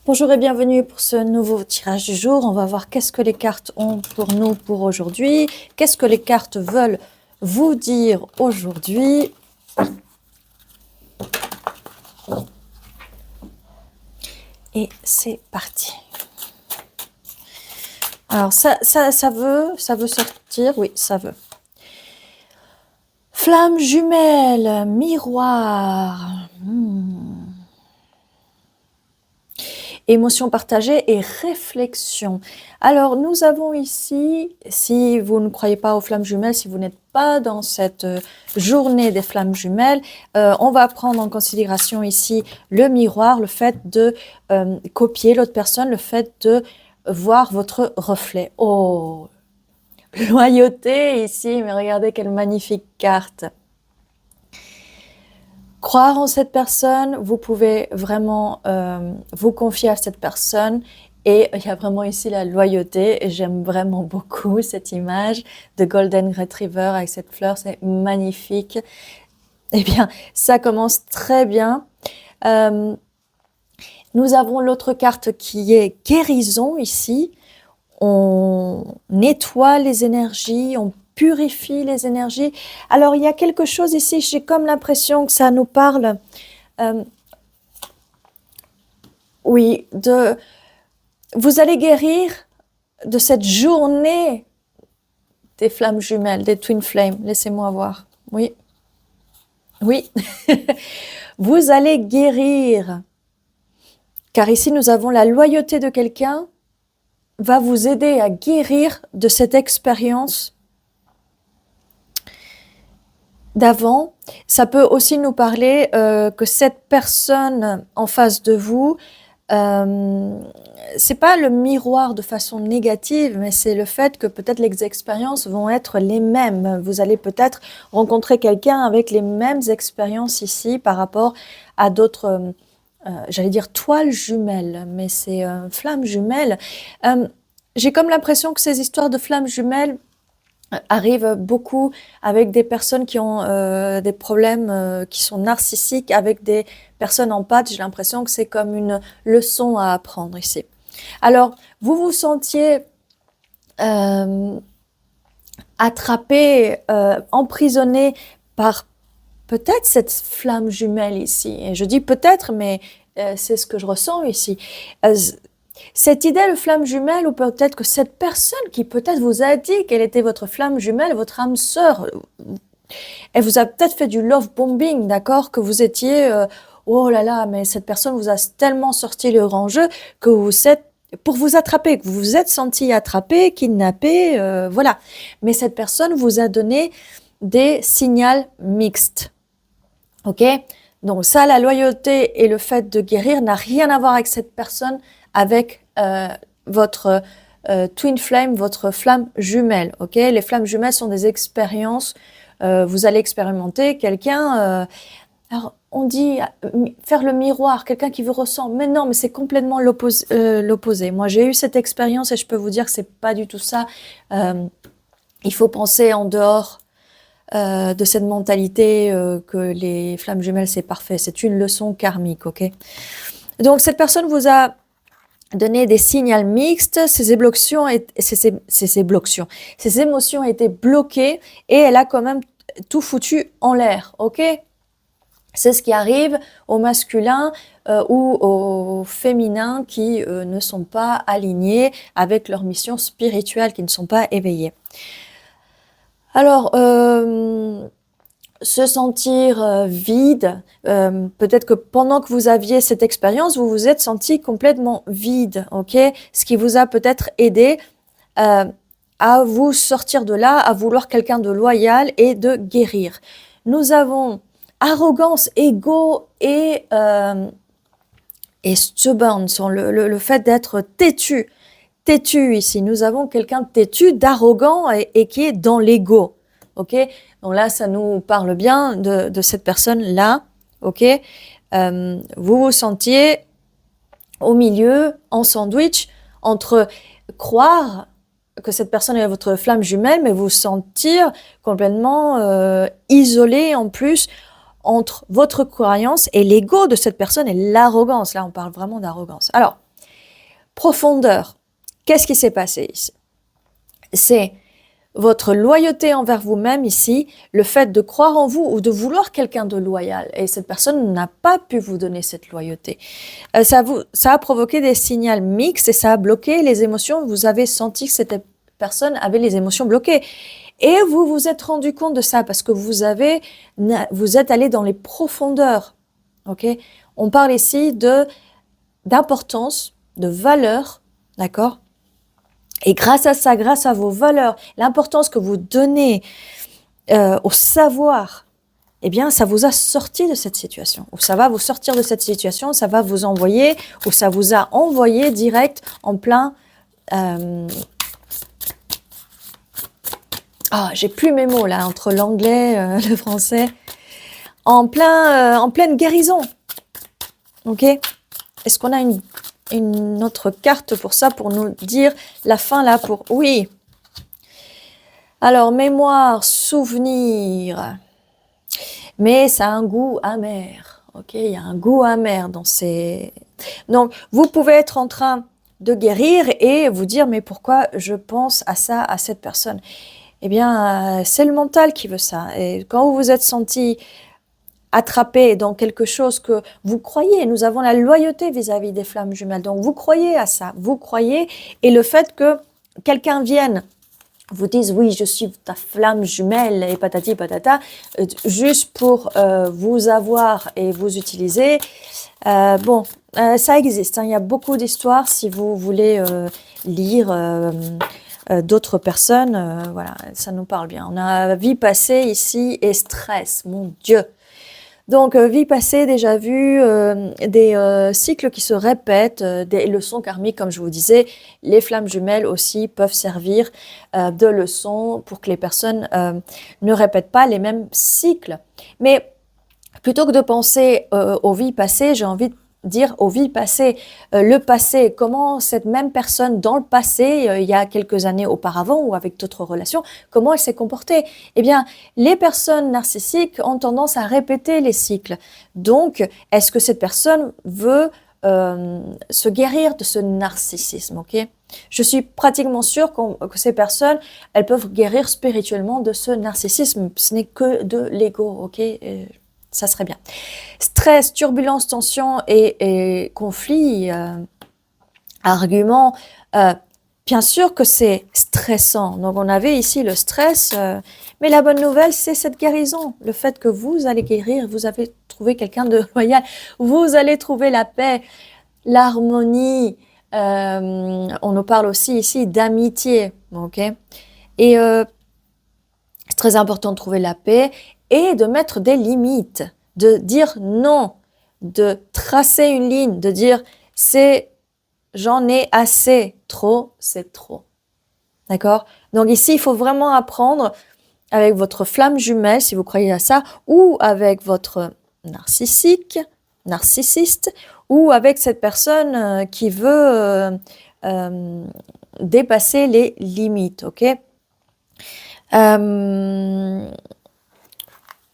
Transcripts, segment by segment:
Bonjour et bienvenue pour ce nouveau tirage du jour. On va voir qu'est-ce que les cartes ont pour nous pour aujourd'hui. Qu'est-ce que les cartes veulent vous dire aujourd'hui. Et c'est parti. Alors ça veut sortir. Oui, ça veut. Flamme jumelle, miroir. Émotion partagée et réflexion. Alors, nous avons ici, si vous ne croyez pas aux flammes jumelles, si vous n'êtes pas dans cette journée des flammes jumelles, on va prendre en considération ici le miroir, le fait de copier l'autre personne, le fait de voir votre reflet. Oh, loyauté ici, mais regardez quelle magnifique carte. Croire en cette personne, vous pouvez vraiment vous confier à cette personne et il y a vraiment ici la loyauté et j'aime vraiment beaucoup cette image de Golden Retriever avec cette fleur, c'est magnifique. Eh bien, ça commence très bien. Nous avons l'autre carte qui est guérison ici. On nettoie les énergies, on purifie les énergies. Alors, il y a quelque chose ici, j'ai comme l'impression que ça nous parle, oui, vous allez guérir de cette journée des flammes jumelles, des twin flames. Laissez-moi voir. Oui, oui. Vous allez guérir. Car ici, nous avons la loyauté de quelqu'un va vous aider à guérir de cette expérience d'avant. Ça peut aussi nous parler que cette personne en face de vous, c'est pas le miroir de façon négative, mais c'est le fait que peut-être les expériences vont être les mêmes. Vous allez peut-être rencontrer quelqu'un avec les mêmes expériences ici par rapport à d'autres, j'allais dire toiles jumelles, mais c'est flammes jumelles. J'ai comme l'impression que ces histoires de flammes jumelles arrive beaucoup avec des personnes qui ont des problèmes qui sont narcissiques, avec des personnes empathes. J'ai l'impression que c'est comme une leçon à apprendre ici. Alors, vous vous sentiez attrapé, emprisonné par peut-être cette flamme jumelle ici. Et je dis peut-être, mais c'est ce que je ressens ici. Cette idée de flamme jumelle, ou peut-être que cette personne qui peut-être vous a dit qu'elle était votre flamme jumelle, votre âme sœur, elle vous a peut-être fait du love bombing, d'accord, que vous étiez, oh là là, mais cette personne vous a tellement sorti le grand jeu que vous êtes, pour vous attraper, que vous vous êtes senti attrapé, kidnappé, voilà. Mais cette personne vous a donné des signaux mixtes, ok? Donc ça, la loyauté et le fait de guérir n'a rien à voir avec cette personne, avec votre twin flame, votre flamme jumelle, ok? Les flammes jumelles sont des expériences, vous allez expérimenter quelqu'un, alors on dit faire le miroir, quelqu'un qui vous ressemble, mais non, mais c'est complètement l'opposé. Moi j'ai eu cette expérience et je peux vous dire que c'est pas du tout ça. Il faut penser en dehors de cette mentalité que les flammes jumelles c'est parfait, c'est une leçon karmique, ok? Donc cette personne vous a donné des signaux mixtes, ses émotions étaient bloquées et elle a quand même tout foutu en l'air, ok? C'est ce qui arrive aux masculins ou aux féminins qui ne sont pas alignés avec leur mission spirituelle, qui ne sont pas éveillés. Alors, se sentir vide, peut-être que pendant que vous aviez cette expérience, vous vous êtes senti complètement vide, ok? Ce qui vous a peut-être aidé à vous sortir de là, à vouloir quelqu'un de loyal et de guérir. Nous avons arrogance, ego et stubborn, le fait d'être têtu. Têtu ici, nous avons quelqu'un de têtu, d'arrogant et qui est dans l'ego. Ok, donc là, ça nous parle bien de cette personne-là. Ok, vous vous sentiez au milieu, en sandwich, entre croire que cette personne est votre flamme jumelle, mais vous sentir complètement isolé en plus entre votre croyance et l'ego de cette personne et l'arrogance. Là, on parle vraiment d'arrogance. Alors, profondeur. Qu'est-ce qui s'est passé ici? C'est votre loyauté envers vous-même ici, le fait de croire en vous ou de vouloir quelqu'un de loyal. Et cette personne n'a pas pu vous donner cette loyauté. Ça a provoqué des signaux mixtes et ça a bloqué les émotions. Vous avez senti que cette personne avait les émotions bloquées. Et vous vous êtes rendu compte de ça parce que vous êtes allé dans les profondeurs. Ok? On parle ici d'importance, de valeur, d'accord? Et grâce à ça, grâce à vos valeurs, l'importance que vous donnez au savoir, eh bien, ça vous a sorti de cette situation. Ou ça va vous sortir de cette situation, ça va vous envoyer, ou ça vous a envoyé direct en plein... j'ai plus mes mots là, entre l'anglais, le français. En pleine guérison. Ok? Est-ce qu'on a une autre carte pour ça, pour nous dire la fin là pour... Oui. Alors, mémoire, souvenir. Mais ça a un goût amer. Ok? Il y a un goût amer dans ces... Donc, vous pouvez être en train de guérir et vous dire, mais pourquoi je pense à ça, à cette personne? Eh bien, c'est le mental qui veut ça. Et quand vous vous êtes senti attrapé dans quelque chose que vous croyez, nous avons la loyauté vis-à-vis des flammes jumelles. Donc, vous croyez à ça, vous croyez. Et le fait que quelqu'un vienne vous dise, oui, je suis ta flamme jumelle et patati patata, juste pour vous avoir et vous utiliser. Ça existe. Hein. Il y a beaucoup d'histoires si vous voulez lire d'autres personnes. Voilà, ça nous parle bien. On a vie passée ici et stress, mon Dieu. Donc, vie passée, déjà vu, des cycles qui se répètent, des leçons karmiques, comme je vous disais. Les flammes jumelles aussi peuvent servir de leçons pour que les personnes ne répètent pas les mêmes cycles. Mais plutôt que de penser aux vies passées, j'ai envie de dire aux vies passées, le passé, comment cette même personne dans le passé, il y a quelques années auparavant ou avec d'autres relations, comment elle s'est comportée. Eh bien, les personnes narcissiques ont tendance à répéter les cycles. Donc, est-ce que cette personne veut se guérir de ce narcissisme, ok? Je suis pratiquement sûre que ces personnes, elles peuvent guérir spirituellement de ce narcissisme. Ce n'est que de l'ego, ok? Ça serait bien. Stress, turbulence, tension et conflit, arguments. Bien sûr que c'est stressant. Donc, on avait ici le stress. Mais la bonne nouvelle, c'est cette guérison. Le fait que vous allez guérir, vous avez trouvé quelqu'un de loyal. Vous allez trouver la paix, l'harmonie. On nous parle aussi ici d'amitié. Ok? Et c'est très important de trouver la paix et de mettre des limites, de dire non, de tracer une ligne, de dire j'en ai assez, trop, c'est trop. D'accord? Donc ici, il faut vraiment apprendre avec votre flamme jumelle, si vous croyez à ça, ou avec votre narcissiste, ou avec cette personne qui veut dépasser les limites, ok?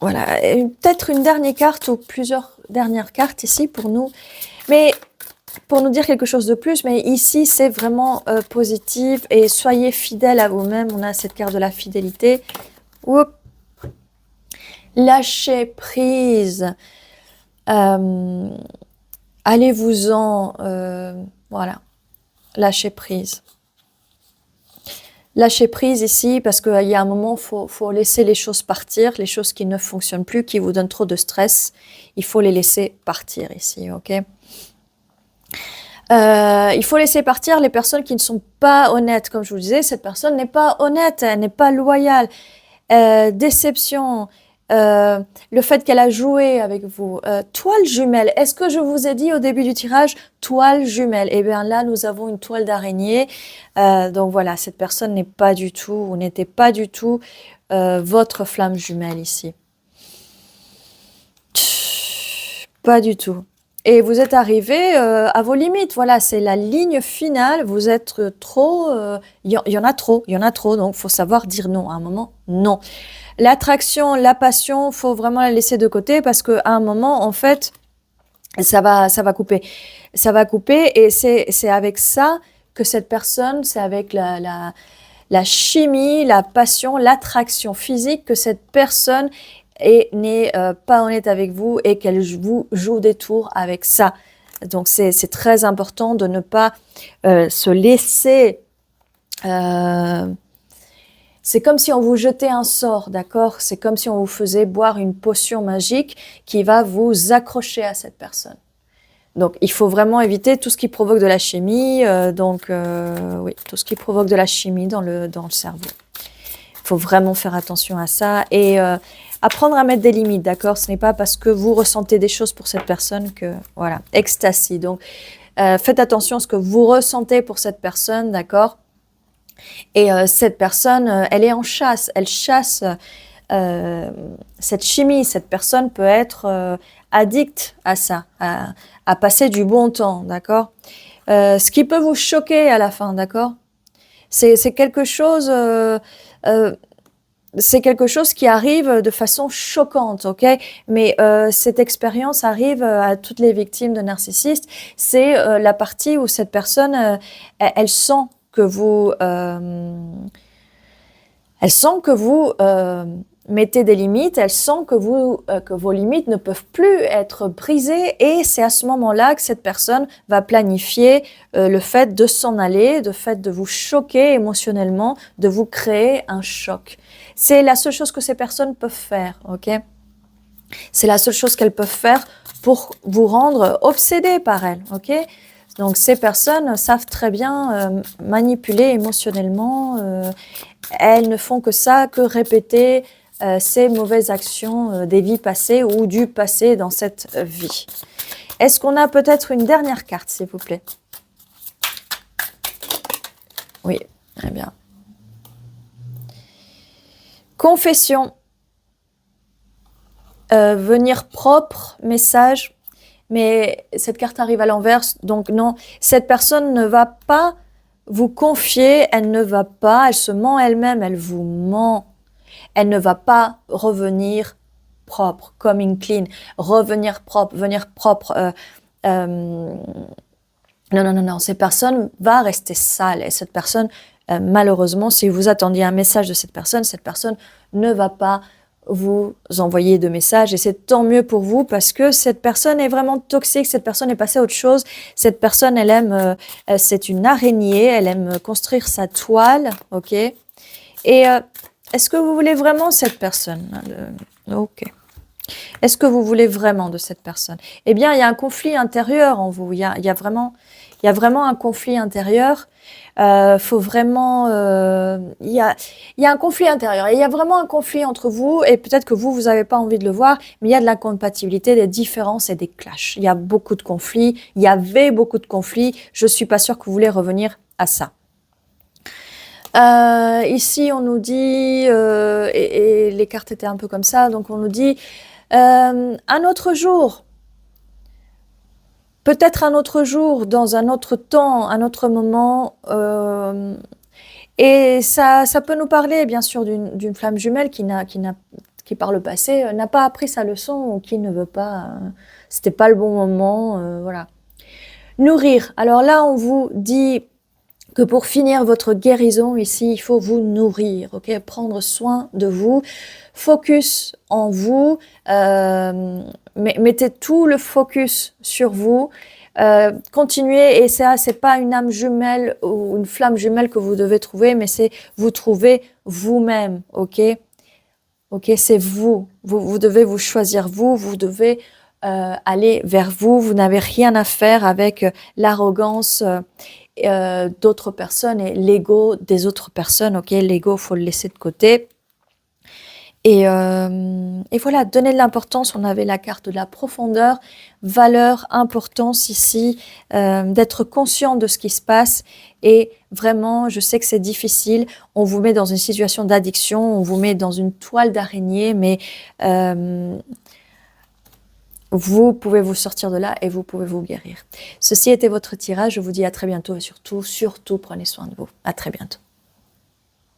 Voilà, peut-être une dernière carte ou plusieurs dernières cartes ici pour nous, mais pour nous dire quelque chose de plus. Mais ici, c'est vraiment positif et soyez fidèles à vous-même. On a cette carte de la fidélité. Oups. Lâchez prise. Allez-vous-en. Voilà, lâchez prise. Lâcher prise ici, parce qu'il y a un moment, faut laisser les choses partir, les choses qui ne fonctionnent plus, qui vous donnent trop de stress, il faut les laisser partir ici, ok? Il faut laisser partir les personnes qui ne sont pas honnêtes. Comme je vous disais, cette personne n'est pas honnête, elle n'est pas loyale. Déception, le fait qu'elle a joué avec vous. Toile jumelle, est-ce que je vous ai dit au début du tirage, toile jumelle? Eh bien là, nous avons une toile d'araignée. Donc voilà, cette personne n'est pas du tout, ou n'était pas du tout votre flamme jumelle ici. Pas du tout. Et vous êtes arrivé à vos limites. Voilà, c'est la ligne finale. Vous êtes trop... Il y en a trop, donc il faut savoir dire non. À un moment, non. L'attraction, la passion, faut vraiment la laisser de côté parce qu'à un moment, en fait, Ça va couper. Ça va couper et c'est avec ça que cette personne, c'est avec la chimie, la passion, l'attraction physique que cette personne n'est pas honnête avec vous et qu'elle vous joue des tours avec ça. Donc c'est très important de ne pas se laisser... c'est comme si on vous jetait un sort, d'accord? C'est comme si on vous faisait boire une potion magique qui va vous accrocher à cette personne. Donc, il faut vraiment éviter tout ce qui provoque de la chimie. Oui, tout ce qui provoque de la chimie dans le cerveau. Il faut vraiment faire attention à ça et apprendre à mettre des limites, d'accord? Ce n'est pas parce que vous ressentez des choses pour cette personne que, voilà, ecstasy. Donc, faites attention à ce que vous ressentez pour cette personne, d'accord? Et cette personne, elle est en chasse. Elle chasse cette chimie. Cette personne peut être addict à ça, à passer du bon temps, d'accord? Ce qui peut vous choquer à la fin, d'accord? C'est quelque chose... c'est quelque chose qui arrive de façon choquante, ok? Mais cette expérience arrive à toutes les victimes de narcissistes. C'est la partie où cette personne, elle sent que vous, mettez des limites. Elle sent que vos limites ne peuvent plus être brisées. Et c'est à ce moment-là que cette personne va planifier le fait de s'en aller, le fait de vous choquer émotionnellement, de vous créer un choc. C'est la seule chose que ces personnes peuvent faire, ok? C'est la seule chose qu'elles peuvent faire pour vous rendre obsédé par elles, ok? Donc ces personnes savent très bien manipuler émotionnellement. Elles ne font que ça, que répéter ces mauvaises actions des vies passées ou du passé dans cette vie. Est-ce qu'on a peut-être une dernière carte, s'il vous plaît? Oui, très bien. Confession. Venir propre, message. Mais cette carte arrive à l'envers, donc non. Cette personne ne va pas vous confier, elle ne va pas, elle se ment elle-même, elle vous ment. Elle ne va pas revenir propre, coming clean, revenir propre, venir propre. Non, cette personne va rester sale. Et cette personne, malheureusement, si vous attendiez un message de cette personne ne va pas vous envoyer de messages. Et c'est tant mieux pour vous parce que cette personne est vraiment toxique, cette personne est passée à autre chose. Cette personne, elle aime, c'est une araignée, elle aime construire sa toile, ok? Et est-ce que vous voulez vraiment cette personne? Ok. Est-ce que vous voulez vraiment de cette personne? Eh bien, il y a un conflit intérieur en vous. Il y a vraiment un conflit intérieur. Faut vraiment. Il y a un conflit intérieur. Et il y a vraiment un conflit entre vous. Et peut-être que vous n'avez pas envie de le voir, mais il y a de l'incompatibilité, des différences et des clashs. Il y a beaucoup de conflits. Il y avait beaucoup de conflits. Je suis pas sûre que vous voulez revenir à ça. Ici, on nous dit, et les cartes étaient un peu comme ça, donc on nous dit un autre jour, peut-être un autre jour, dans un autre temps, un autre moment, et ça peut nous parler bien sûr d'une flamme jumelle qui par le passé n'a pas appris sa leçon ou qui ne veut pas, c'était pas le bon moment, voilà. Nourrir. Alors là, on vous dit que pour finir votre guérison ici, il faut vous nourrir, ok? Prendre soin de vous, focus en vous, mettez tout le focus sur vous, continuez, et ça, c'est pas une âme jumelle ou une flamme jumelle que vous devez trouver, mais c'est vous trouver vous-même, ok? Ok, c'est vous. Vous devez vous choisir vous devez aller vers vous. Vous n'avez rien à faire avec l'arrogance d'autres personnes et l'ego des autres personnes. Ok, l'ego, faut le laisser de côté. Et voilà, donner de l'importance. On avait la carte de la profondeur, valeur, importance ici, d'être conscient de ce qui se passe. Et vraiment, je sais que c'est difficile. On vous met dans une situation d'addiction, on vous met dans une toile d'araignée, mais vous pouvez vous sortir de là et vous pouvez vous guérir. Ceci était votre tirage. Je vous dis à très bientôt et surtout, prenez soin de vous. À très bientôt.